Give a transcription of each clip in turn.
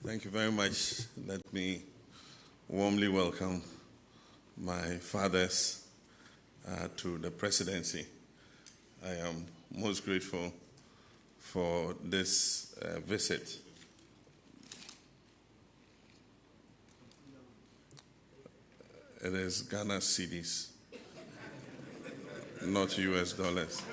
Thank you very much. Let me warmly welcome my fathers to the presidency. I am most grateful for this visit. It is Ghana cedis, not US dollars.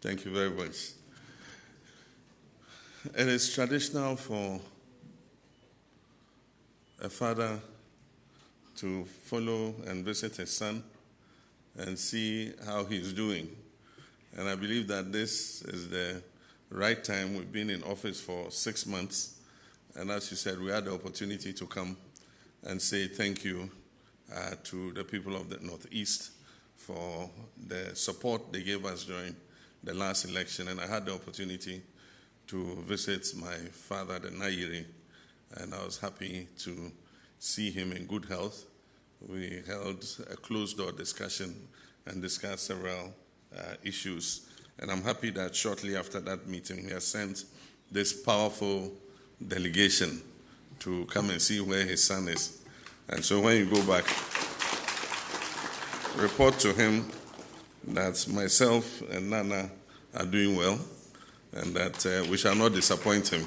Thank you very much. It is traditional for a father to follow and visit his son and see how he's doing. And I believe that this is the right time. We've been in office for 6 months. And as you said, we had the opportunity to come and say thank you to the people of the Northeast for the support they gave us during the last election. And I had the opportunity to visit my father, the Naa-Yiri, and I was happy to see him in good health. We held a closed-door discussion and discussed several issues. And I'm happy that shortly after that meeting, he has sent this powerful delegation to come and see where his son is. And so when you go back, report to him that myself and Nana are doing well and that we shall not disappoint him.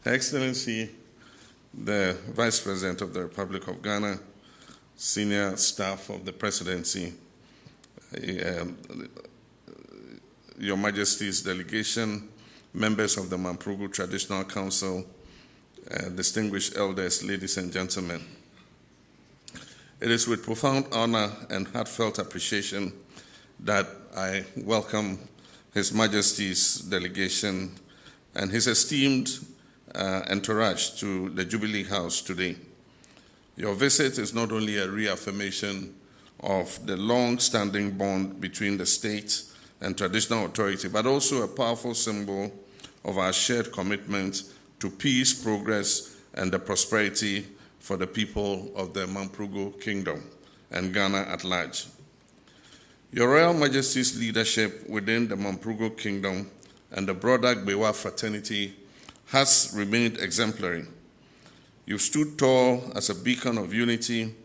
Her Excellency, the Vice President of the Republic of Ghana, senior staff of the presidency, Your Majesty's delegation, members of the Mamprugu Traditional Council, distinguished elders, ladies and gentlemen. It is with profound honor and heartfelt appreciation that I welcome His Majesty's delegation and his esteemed entourage to the Jubilee House today. Your visit is not only a reaffirmation of the long-standing bond between the state and traditional authority, but also a powerful symbol of our shared commitment to peace, progress, and the prosperity for the people of the Mamprugu Kingdom and Ghana at large. Your Royal Majesty's leadership within the Mamprugu Kingdom and the broader Gbewa fraternity has remained exemplary. You've stood tall as a beacon of unity,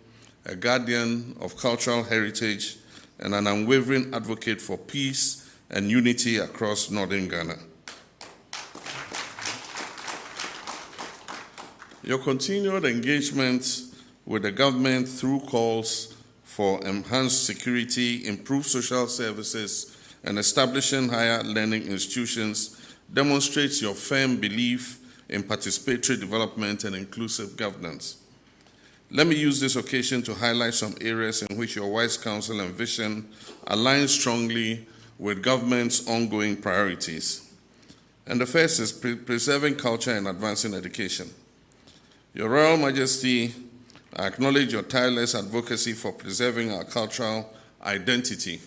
a guardian of cultural heritage, and an unwavering advocate for peace and unity across northern Ghana. Your continued engagement with the government through calls for enhanced security, improved social services, and establishing higher learning institutions demonstrates your firm belief in participatory development and inclusive governance. Let me use this occasion to highlight some areas in which your wise counsel and vision align strongly with government's ongoing priorities. And the first is preserving culture and advancing education. Your Royal Majesty, I acknowledge your tireless advocacy for preserving our cultural identity.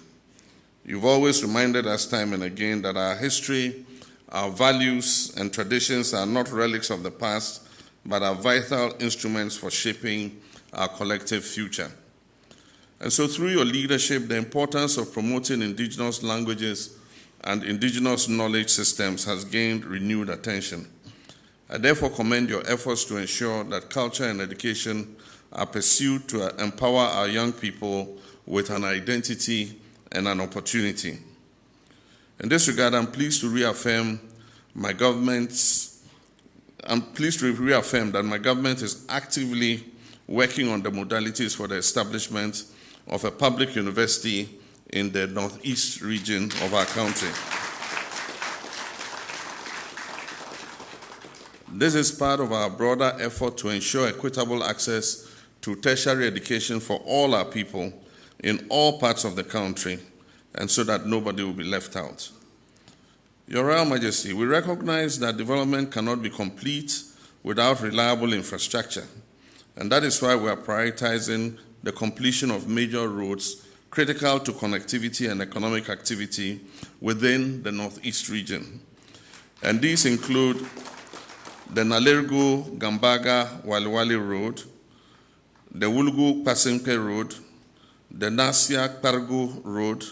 You've always reminded us time and again that our history, our values and traditions are not relics of the past, but are vital instruments for shaping our collective future. And so through your leadership, the importance of promoting indigenous languages and indigenous knowledge systems has gained renewed attention. I therefore commend your efforts to ensure that culture and education are pursued to empower our young people with an identity and an opportunity. In this regard, I'm pleased to reaffirm that my government is actively working on the modalities for the establishment of a public university in the northeast region of our country. This is part of our broader effort to ensure equitable access to tertiary education for all our people in all parts of the country, and so that nobody will be left out. Your Royal Majesty, we recognize that development cannot be complete without reliable infrastructure, and that is why we are prioritizing the completion of major roads critical to connectivity and economic activity within the Northeast region. And these include the Nalergu Gambaga Waliwali Road, the Wulgu Pasimpe Road, the Nasia Pargu Road,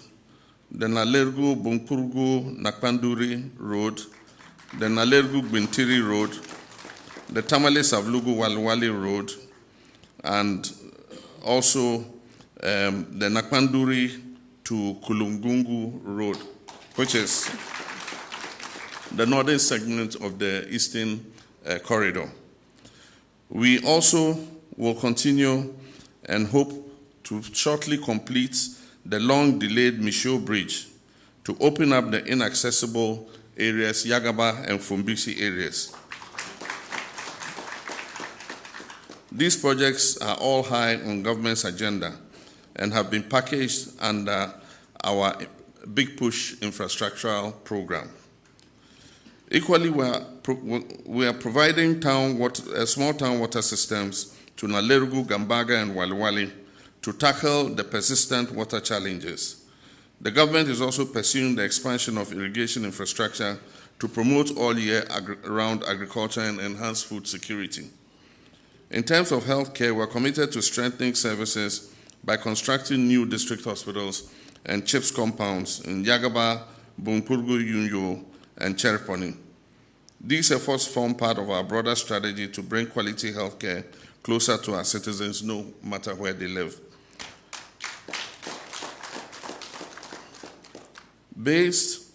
the Nalergu Mamprugu Nakpanduri Road, the Nalergu Bintiri Road, the Tamale Savlugu Waliwali Road, and also the Nakpanduri to Kulungungu Road, which is the northern segment of the eastern corridor. We also will continue and hope to shortly complete the long-delayed Misho Bridge to open up the inaccessible areas, Yagaba and Fumbisi areas. These projects are all high on government's agenda and have been packaged under our Big Push infrastructural program. Equally, we are providing small town water systems to Nalergu, Gambaga, and Waliwali to tackle the persistent water challenges. The government is also pursuing the expansion of irrigation infrastructure to promote all year-round agriculture and enhance food security. In terms of healthcare, we are committed to strengthening services by constructing new district hospitals and CHIPS compounds in Yagaba, Mamprugu, Yunyo, and Chereponi. These efforts form part of our broader strategy to bring quality healthcare closer to our citizens, no matter where they live. Based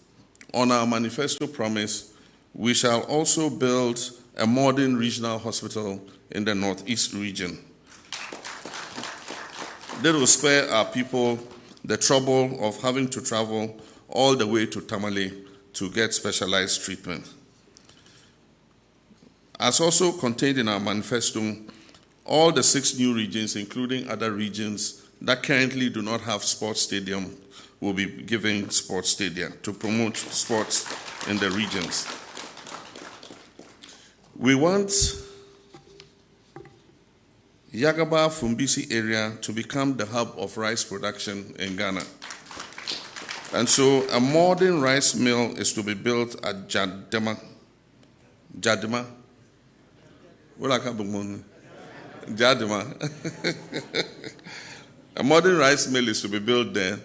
on our manifesto promise, we shall also build a modern regional hospital in the Northeast region. That will spare our people the trouble of having to travel all the way to Tamale to get specialized treatment. As also contained in our manifesto, all the 6 new regions, including other regions that currently do not have sports stadium, will be given sports stadia to promote sports in the regions. We want Yagaba Fumbisi area to become the hub of rice production in Ghana. And so a modern rice mill is to be built at Jadema. A modern rice mill is to be built there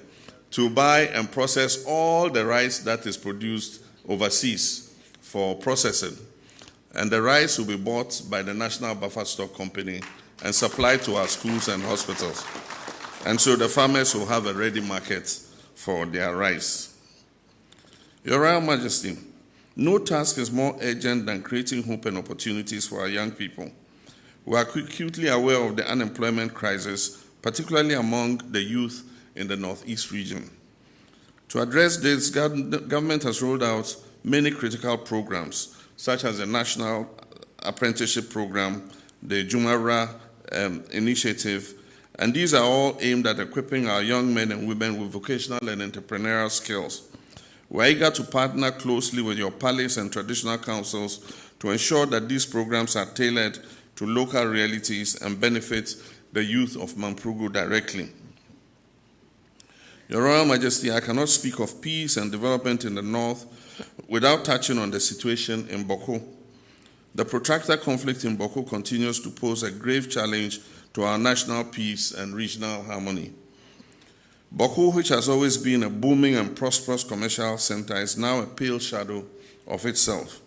to buy and process all the rice that is produced overseas for processing. And the rice will be bought by the National Buffer Stock Company and supplied to our schools and hospitals. And so the farmers will have a ready market for their rice. Your Royal Majesty, no task is more urgent than creating hope and opportunities for our young people. We are acutely aware of the unemployment crisis, particularly among the youth in the Northeast region. To address this, government has rolled out many critical programs, such as the National Apprenticeship Program, the Jumara Initiative, and these are all aimed at equipping our young men and women with vocational and entrepreneurial skills. We're eager to partner closely with your palace and traditional councils to ensure that these programs are tailored to local realities and benefit the youth of Mamprugu directly. Your Royal Majesty, I cannot speak of peace and development in the north without touching on the situation in Bokhu. The protracted conflict in Bokhu continues to pose a grave challenge to our national peace and regional harmony. Bokhu, which has always been a booming and prosperous commercial center, is now a pale shadow of itself.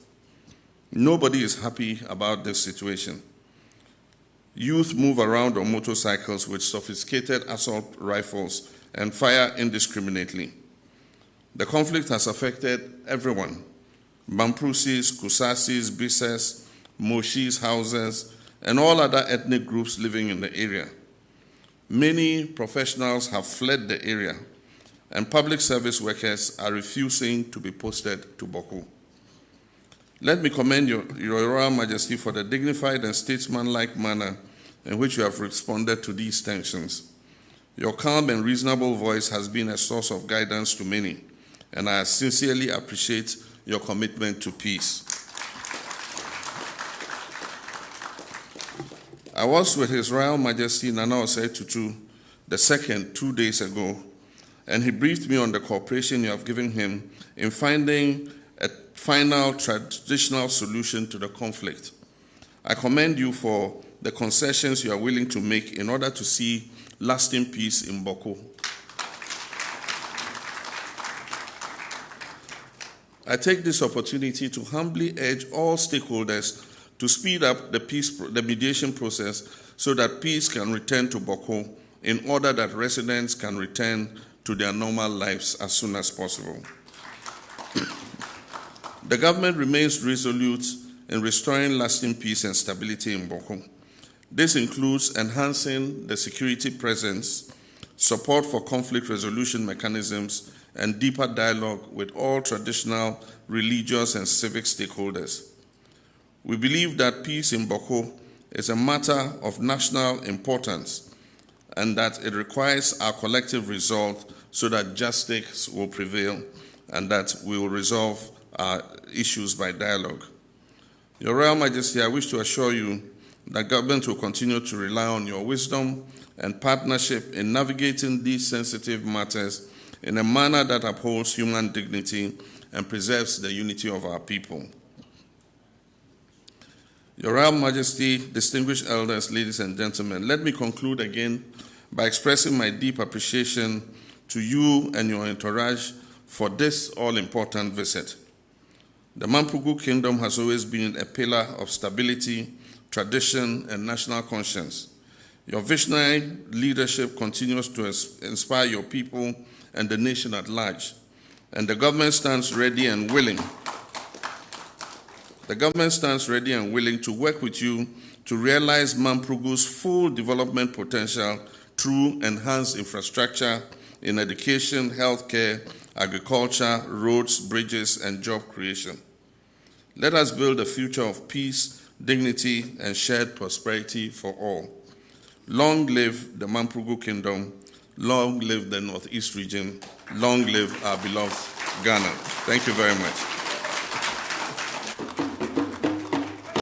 Nobody is happy about this situation. Youth move around on motorcycles with sophisticated assault rifles and fire indiscriminately. The conflict has affected everyone: Mamprusis, Kusasis, Bises, Moshis, Hausas, and all other ethnic groups living in the area. Many professionals have fled the area, and public service workers are refusing to be posted to Bokhu. Let me commend your Royal Majesty for the dignified and statesmanlike manner in which you have responded to these tensions. Your calm and reasonable voice has been a source of guidance to many, and I sincerely appreciate your commitment to peace. I was with His Royal Majesty Nana Osei Tutu II 2 days ago, and he briefed me on the cooperation you have given him in finding a final traditional solution to the conflict. I commend you for the concessions you are willing to make in order to see lasting peace in Bokhu. I take this opportunity to humbly urge all stakeholders to speed up the mediation process so that peace can return to Bokhu in order that residents can return to their normal lives as soon as possible. The government remains resolute in restoring lasting peace and stability in Bokhu. This includes enhancing the security presence, support for conflict resolution mechanisms, and deeper dialogue with all traditional, religious, and civic stakeholders. We believe that peace in Bokhu is a matter of national importance and that it requires our collective resolve so that justice will prevail and that we will resolve our issues by dialogue. Your Royal Majesty, I wish to assure you that government will continue to rely on your wisdom and partnership in navigating these sensitive matters in a manner that upholds human dignity and preserves the unity of our people. Your Royal Majesty, distinguished elders, ladies and gentlemen, let me conclude again by expressing my deep appreciation to you and your entourage for this all-important visit. The Mamprugu Kingdom has always been a pillar of stability, tradition, and national conscience. Your visionary leadership continues to inspire your people and the nation at large, and the government stands ready and willing. The government stands ready and willing to work with you to realize Mamprugu's full development potential through enhanced infrastructure in education, healthcare, agriculture, roads, bridges, and job creation. Let us build a future of peace, dignity, and shared prosperity for all. Long live the Mamprugu Kingdom. Long live the Northeast region. Long live our beloved Ghana. Thank you very much.